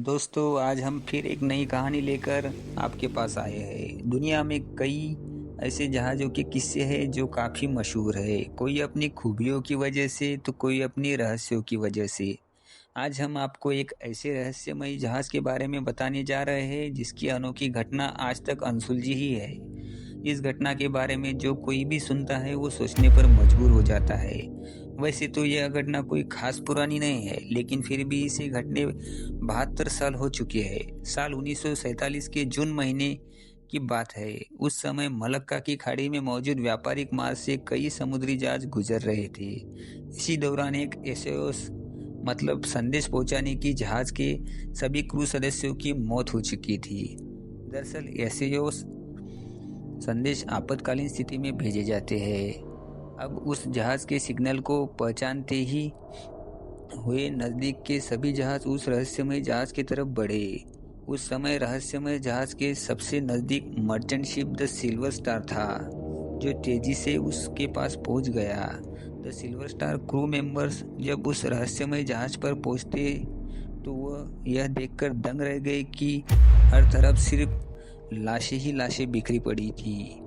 दोस्तों आज हम फिर एक नई कहानी लेकर आपके पास आए हैं। दुनिया में कई ऐसे जहाज़ों के किस्से हैं जो काफ़ी मशहूर है, कोई अपनी खूबियों की वजह से तो कोई अपनी रहस्यों की वजह से। आज हम आपको एक ऐसे रहस्यमयी जहाज़ के बारे में बताने जा रहे हैं जिसकी अनोखी घटना आज तक अनसुलझी ही है। इस घटना के बारे में जो कोई भी सुनता है वो सोचने पर मजबूर हो जाता है। वैसे तो यह घटना कोई खास पुरानी नहीं है, लेकिन फिर भी इसे घटने 72 साल हो चुके हैं। साल 1947 के जून महीने की बात है। उस समय मलक्का की खाड़ी में मौजूद व्यापारिक मार्ग से कई समुद्री जहाज गुजर रहे थे। इसी दौरान एक एसओएस मतलब संदेश पहुंचाने की जहाज के सभी क्रू सदस्यों की मौत हो चुकी थी। दरअसल एसओएस संदेश आपातकालीन स्थिति में भेजे जाते हैं। अब उस जहाज के सिग्नल को पहचानते ही हुए नज़दीक के सभी जहाज उस रहस्यमय जहाज की तरफ बढ़े। उस समय रहस्यमय जहाज के सबसे नज़दीक merchant ship the silver star था, जो तेजी से उसके पास पहुंच गया। The silver star crew members जब उस रहस्यमय जहाज पर पहुंचते तो वह यह देखकर दंग रह गए कि हर तरफ सिर्फ लाशें ही लाशें बिखरी पड़ी थी।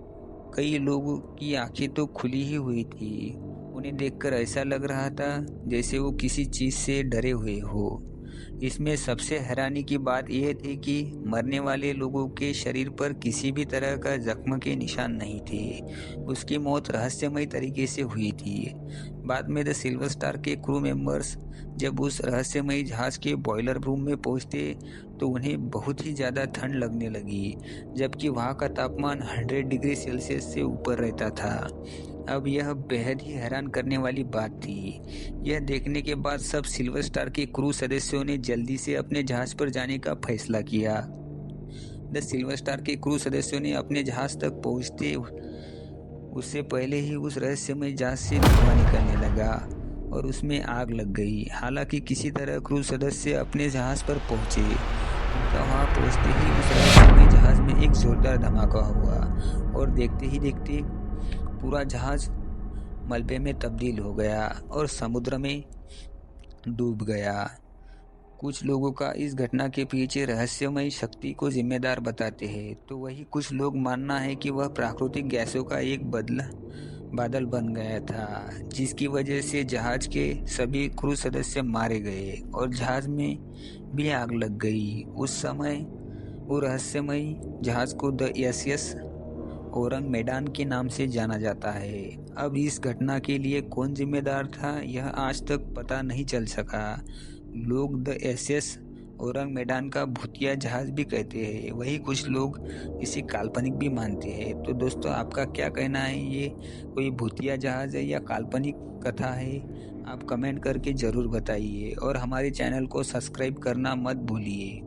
कई लोगों की आंखें तो खुली ही हुई थी। उन्हें देखकर ऐसा लग रहा था जैसे वो किसी चीज़ से डरे हुए हो। इसमें सबसे हैरानी की बात यह थी कि मरने वाले लोगों के शरीर पर किसी भी तरह का जख्म के निशान नहीं थे। उसकी मौत रहस्यमय तरीके से हुई थी। बाद में द सिल्वर स्टार के क्रू मेंबर्स जब उस रहस्यमय जहाज के बॉयलर रूम में पहुंचते तो उन्हें बहुत ही ज़्यादा ठंड लगने लगी, जबकि वहाँ का तापमान 100 डिग्री सेल्सियस से ऊपर रहता था। अब यह बेहद ही हैरान करने वाली बात थी। यह देखने के बाद सब सिल्वर स्टार के क्रू सदस्यों ने जल्दी से अपने जहाज पर जाने का फैसला किया। द सिल्वर स्टार के क्रू सदस्यों ने अपने जहाज तक पहुंचते उससे पहले ही उस रहस्यमय जहाज से धुआं निकलने लगा और उसमें आग लग गई। हालांकि किसी तरह क्रू सदस्य अपने जहाज पर पहुंचे। उनका वहां पहुंचते ही उस रहस्यमय जहाज में एक जोरदार धमाका हुआ और देखते ही देखते पूरा जहाज मलबे में तब्दील हो गया और समुद्र में डूब गया। कुछ लोगों का इस घटना के पीछे रहस्यमय शक्ति को जिम्मेदार बताते हैं, तो वही कुछ लोग मानना है कि वह प्राकृतिक गैसों का एक बादल बन गया था, जिसकी वजह से जहाज के सभी क्रू सदस्य मारे गए और जहाज में भी आग लग गई। उस समय वो रहस्यमय जहाज को द एसएस औरंग मैदान के नाम से जाना जाता है। अब इस घटना के लिए कौन जिम्मेदार था यह आज तक पता नहीं चल सका। लोग द एसएस औरंग मैदान का भूतिया जहाज भी कहते हैं, वही कुछ लोग इसे काल्पनिक भी मानते हैं। तो दोस्तों आपका क्या कहना है, ये कोई भूतिया जहाज है या काल्पनिक कथा है? आप कमेंट करके ज़रूर बताइए और हमारे चैनल को सब्सक्राइब करना मत भूलिए।